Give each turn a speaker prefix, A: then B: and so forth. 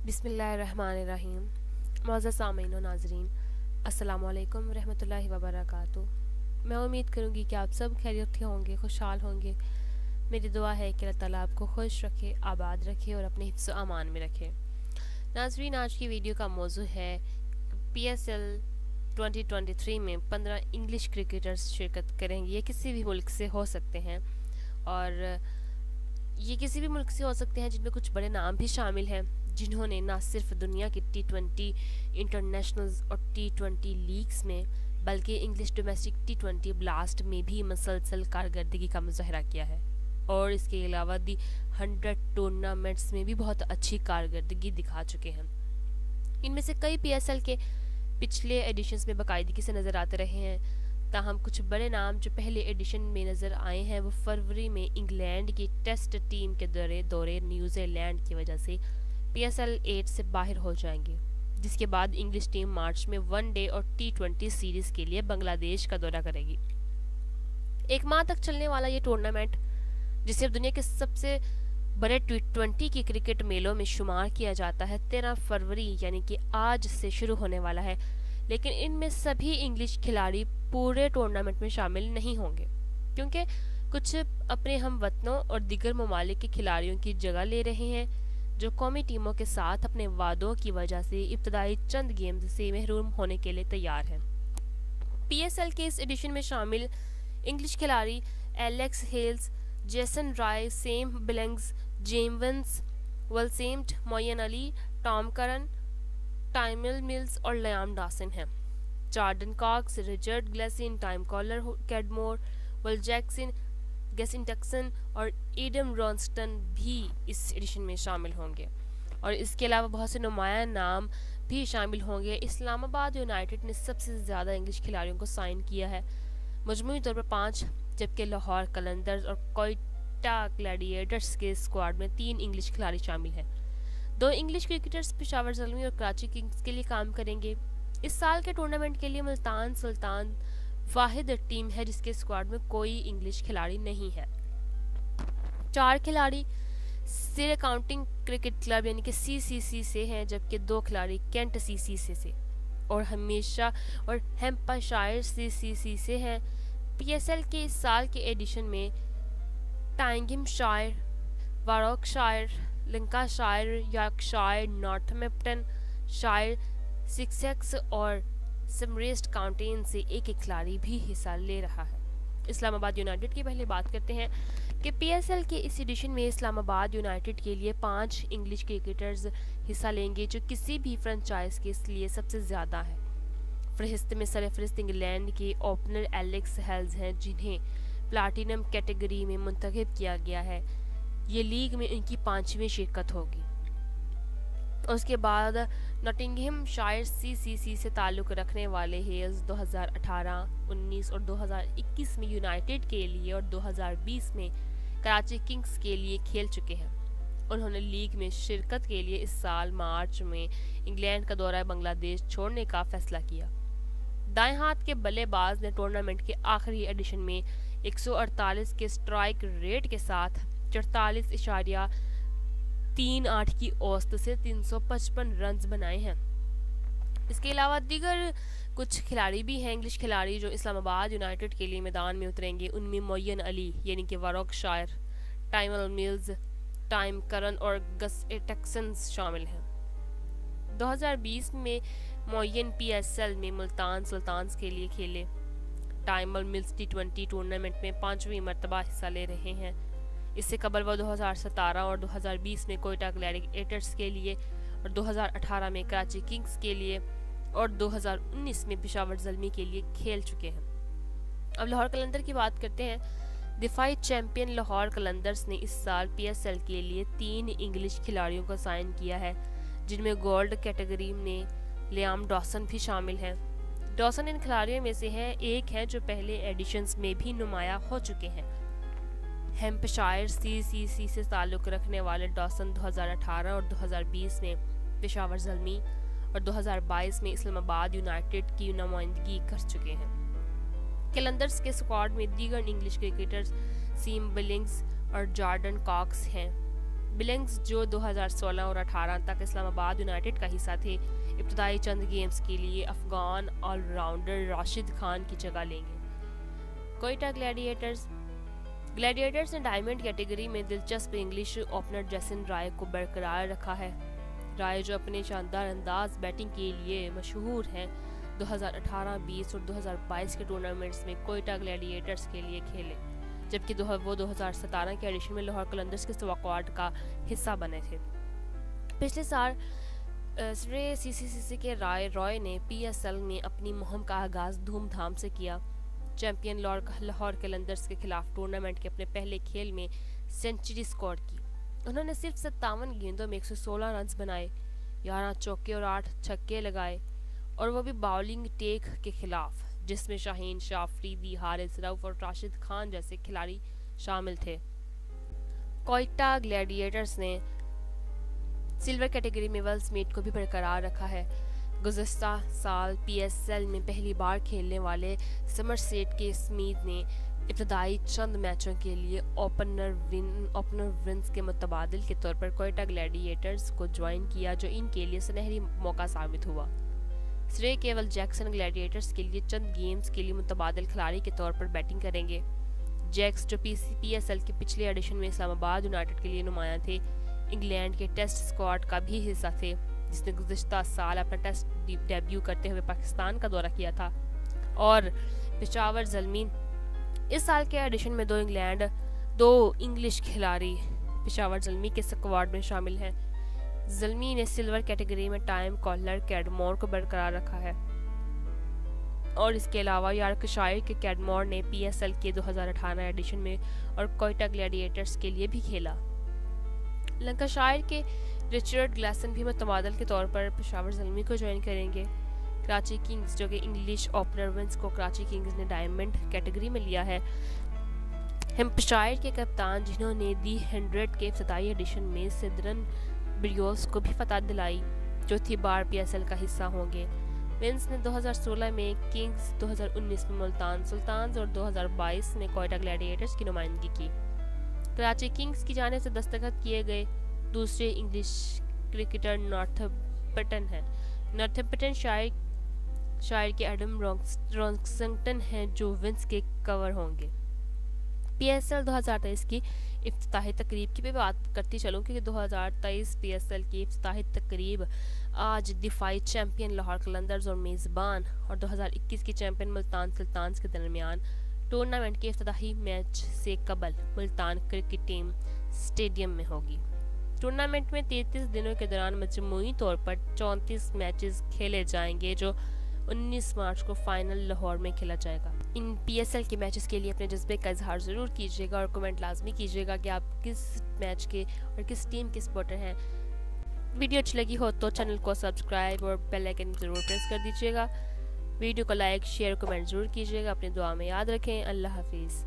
A: बिस्मिल्लाहिर्रहमानिर्रहीम। मुअज़्ज़ज़ सामीन व नाज़रीन, अस्सलामु अलैकुम रहमतुल्लाहि व बरकातुहू। मैं उम्मीद करूँगी कि आप सब खैरियत से होंगे, खुशहाल होंगे। मेरी दुआ है कि अल्लाह ताला आपको खुश रखे, आबाद रखे और अपने हिफ्ज़ व अमान में रखे। नाज़रीन, आज की वीडियो का मौजू है PSL 2023 में 15 इंग्लिश क्रिकेटर्स शिरकत करेंगे। ये किसी भी मुल्क से हो सकते हैं और ये किसी भी मुल्क से हो सकते हैं जिनमें कुछ बड़े नाम भी शामिल हैं, जिन्होंने ना सिर्फ दुनिया की T20 इंटरनेशनल्स और T20 लीग्स में बल्कि इंग्लिश डोमेस्टिक T20 ब्लास्ट में भी मसलसल कारकर्दगी का मुजाहरा किया है और इसके अलावा दी 100 टूर्नामेंट्स में भी बहुत अच्छी कारकर्दगी दिखा चुके हैं। इनमें से कई PSL के पिछले एडिशंस में बाकायदगी से नज़र आते रहे हैं, ताहम कुछ बड़े नाम जो पहले एडिशन में नज़र आए हैं वो फरवरी में इंग्लैंड की टेस्ट टीम के दौरे न्यूजीलैंड की वजह से PSL 8 से बाहर हो जाएंगे, जिसके बाद इंग्लिश टीम मार्च में वनडे और T20 सीरीज़ के लिए बांग्लादेश का दौरा करेगी। एक माह तक चलने वाला ये टूर्नामेंट, जिसे अब दुनिया के सबसे बड़े T20 की क्रिकेट मेलों में शुमार किया जाता है, 13 फरवरी यानी कि आज से शुरू होने वाला है। लेकिन इनमें सभी इंग्लिश खिलाड़ी पूरे टूर्नामेंट में शामिल नहीं होंगे, क्योंकि कुछ अपने हम वतनों और दीगर ममालिक के खिलाड़ियों की जगह ले रहे हैं, जो कौमी टीमों के साथ अपने वादों की वजह से इब्तदाई चंद गेम्स से महरूम होने के लिए तैयार हैं। PSL के इस एडिशन में शामिल इंग्लिश खिलाड़ी Alex Hales, Jason Roy, Sam Billings, James वलसेम्ट, Moeen Ali, Tom Curran, Tymal Mills और लियाम डॉसन हैं। Jordan Cox, Richard Gleeson, Tom Kohler, Cadmore, Will Jackson, गेसिन टक्सन और एडम रॉन्स्टन भी इस एडिशन में शामिल होंगे और इसके अलावा बहुत से नुमाया नाम भी शामिल होंगे। इस्लामाबाद यूनाइटेड ने सबसे ज़्यादा इंग्लिश खिलाड़ियों को साइन किया है, मजमूई तौर पर 5, जबकि लाहौर कलंदर्स और कोयटा ग्लैडिएटर्स के स्क्वाड में 3 इंग्लिश खिलाड़ी शामिल हैं। 2 इंग्लिश क्रिकेटर्स पेशावर ज़ल्मी और कराची किंग्स के लिए काम करेंगे। इस साल के टूर्नामेंट के लिए मुल्तान सुल्तान वाहिद टीम है जिसके स्क्वाड में कोई इंग्लिश खिलाड़ी नहीं है। 4 खिलाड़ी सिर काउंटिंग क्रिकेट क्लब यानी कि CCC से हैं, जबकि 2 खिलाड़ी कैंट CCC से और हैम्पशायर CCC से हैं। PSL के इस साल के एडिशन में टाइंगमशायर, वारोकशायर, लिंकाशायर, यॉर्कशायर, नॉर्थम्प्टन शायर, सिक्सेक्स और समरेस्ट काउंटीन से एक खिलाड़ी भी हिस्सा ले रहा है। इस्लामाबाद यूनाइटेड की पहले बात करते हैं कि PSL के इस एडिशन में इस्लामाबाद यूनाइटेड के लिए 5 इंग्लिश क्रिकेटर्स हिस्सा लेंगे, जो किसी भी फ्रेंचाइज के लिए सबसे ज़्यादा है। फहरिस्त में सरफहरिस्त इंग्लैंड के ओपनर एलेक्स हेल्स हैं, जिन्हें प्लाटिनम कैटेगरी में मुंतखब किया गया है। ये लीग में इनकी 5वीं शिरकत होगी। उसके बाद नॉटिंघमशायर CCC से ताल्लुक़ रखने वाले हेल्स 2018, 19 और 2021 में यूनाइटेड के लिए और 2020 में कराची किंग्स के लिए खेल चुके हैं। उन्होंने लीग में शिरकत के लिए इस साल मार्च में इंग्लैंड का दौरा बांग्लादेश छोड़ने का फैसला किया। दाएं हाथ के बल्लेबाज ने टूर्नामेंट के आखिरी एडिशन में 148 के स्ट्राइक रेट के साथ 44.38 की औसत से 355 रन्स बनाए हैं। इसके अलावा दीगर कुछ खिलाड़ी भी हैं इंग्लिश खिलाड़ी जो इस्लामाबाद यूनाइटेड के लिए मैदान में उतरेंगे। उनमें मोयन अली यानी कि वारोकशायर, टाइमल मिल्स, टाइम करन और गस टक्सन शामिल हैं। 2020 में मोयन PSL में मुल्तान सुल्तान्स के लिए खेले। टाइमल मिल्स T20 टूर्नामेंट में 5वीं मरतबा हिस्सा ले रहे हैं। इससे कबल वो 2017 और 2020 में कोयटा ग्लैडिएटर्स के लिए और 2018 में कराची किंग्स के लिए और 2019 में पेशावर ज़ल्मी के लिए खेल चुके हैं। अब लाहौर कलंदर की बात करते हैं। दिफाई चैंपियन लाहौर कलंदर्स ने इस साल PSL के लिए 3 इंग्लिश खिलाड़ियों को साइन किया है, जिनमें गोल्ड कैटेगरी में लियाम डॉसन भी शामिल हैं। डॉसन इन खिलाड़ियों में से एक है जो पहले एडिशंस में भी नुमाया हो चुके हैं। हैम्पशायर CCC से ताल्लुक़ रखने वाले डॉसन 2018 और 2020 में पेशावर ज़ल्मी और 2022 में इस्लामाबाद यूनाइटेड की नुमाइंदगी कर चुके हैं। कलंदर्स के स्क्वाड में दीगर इंग्लिश क्रिकेटर्स सीम बिलिंग्स और जॉर्डन कॉक्स हैं। बिलिंग्स जो 2016 और 18 तक इस्लामाबाद यूनाइटेड का हिस्सा थे, इब्तदाई चंद गेम्स के लिए अफगान ऑलराउंडर राशिद खान की जगह लेंगे। कोयटा ग्लैडिएटर्स ने डायमंड कैटेगरी में दिलचस्प इंग्लिश ओपनर जैसन राय को बरकरार रखा है। राय, जो अपने शानदार अंदाज बैटिंग के लिए मशहूर हैं, 2018, 20 और 2022 के टूर्नामेंट्स में कोयटा ग्लैडिएटर्स के लिए खेले, जबकि वो 2017 के एडिशन में लाहौर कलंदर्स के स्क्वाड का हिस्सा बने थे। पिछले साल सीसीसी के रॉय ने PSL में अपनी मुहिम का आगाज धूमधाम से किया। चैंपियन लाहौर कलंदर्स के खिलाफ टूर्नामेंट के अपने पहले खेल में सेंचुरी स्कोर की। उन्होंने सिर्फ 57 गेंदों में 116 रन बनाए, 11 चौके और 8 छक्के लगाए, और वो भी बाउलिंग टेक के खिलाफ, जिसमें शाहीन शाह, अफरीदी, हारिस रऊफ और राशिद खान जैसे खिलाड़ी शामिल थे। कोयटा ग्लैडिएटर्स ने सिल्वर कैटेगरी में वर्ल्ड मीट को भी बरकरार रखा है। गुज़श्ता साल PSL में पहली बार खेलने वाले समरसेट के स्मिथ ने इब्तदाई चंद मैचों के लिए ओपनर विंस के मुतबादिल के तौर पर कोयटा ग्लैडिएटर्स को ज्वाइन किया, जो इनके लिए सुनहरी मौका साबित हुआ। श्रेय केवल जैक्सन ग्लैडिएटर्स के लिए चंद गेम्स के लिए मुतबादिल खिलाड़ी के तौर पर बैटिंग करेंगे। जैक्स, जो PSL के पिछले एडिशन में इस्लामाबाद यूनाइटेड के लिए नुमायां थे, इंग्लैंड के टेस्ट स्क्वाड का भी हिस्सा थे, जिसने गुज़श्ता साल अपना टेस्ट डेब्यू करते हुए पाकिस्तान का दौरा किया था। और पेशावर ज़ल्मी, इस साल के एडिशन में दो इंग्लिश खिलाड़ी पेशावर ज़ल्मी के स्क्वाड में शामिल हैं। ज़ल्मी ने सिल्वर कैटेगरी में टाइम कॉलर कैडमोर को बरकरार रखा है, और इसके अलावा यॉर्कशायर के कैडमोर ने PSL के 2018 एडिशन में और कोयटा ग्लैडिएटर्स के लिए भी खेला। लंकाशायर के रिचर्ड ग्लेसन भी मुतबादिल के तौर पर पेशावर ज़ल्मी को ज्वाइन करेंगे। कराची किंग्स, जो कि इंग्लिश ओपनर विंस को कराची किंग्स ने डायमंड कैटेगरी में लिया है, हेम्पशायर के कप्तान, जिन्होंने दी 100 के इब्तदाई एडिशन में सिद्रन ब्रियोस को भी फतह दिलाई, चौथी बार PSL का हिस्सा होंगे। विंस ने 2016 में किंग्स, 2019 में मुल्तान सुल्तान्स और 2022 में कोयटा ग्लैडिएटर्स की नुमाइंदगी की। कराची किंग्स की जानिब से दस्तखत किए गए दूसरे इंग्लिश क्रिकेटर नॉर्थम्पटन हैं। नॉर्थम्पटन शायर के एडम रॉक्सिंगटन हैं, जो विंस के कवर होंगे। PSL 2023 की इफ्तिताही तकरीब की भी बात करती चलूँ, क्योंकि 2023 PSL की इफ्तिताही तकरीब आज दिफाई चैंपियन लाहौर कलंदर्स और मेज़बान और 2021 की चैंपियन मुल्तान सुल्तान्स के दरमियान टूर्नामेंट के इफ्तिताही मैच से कबल मुल्तान क्रिकेट टीम स्टेडियम में होगी। टूर्नामेंट में 33 दिनों के दौरान मजमूई तौर पर 34 मैचेस खेले जाएंगे, जो 19 मार्च को फाइनल लाहौर में खेला जाएगा। इन PSL के मैचेस के लिए अपने जज्बे का इजहार ज़रूर कीजिएगा और कमेंट लाजमी कीजिएगा कि आप किस मैच के और किस टीम के सपोर्टर हैं। वीडियो अच्छी लगी हो तो चैनल को सब्सक्राइब और बेल आइकन ज़रूर प्रेस कर दीजिएगा। वीडियो को लाइक, शेयर, कमेंट ज़रूर कीजिएगा। अपनी दुआ में याद रखें। अल्लाह हाफिज़।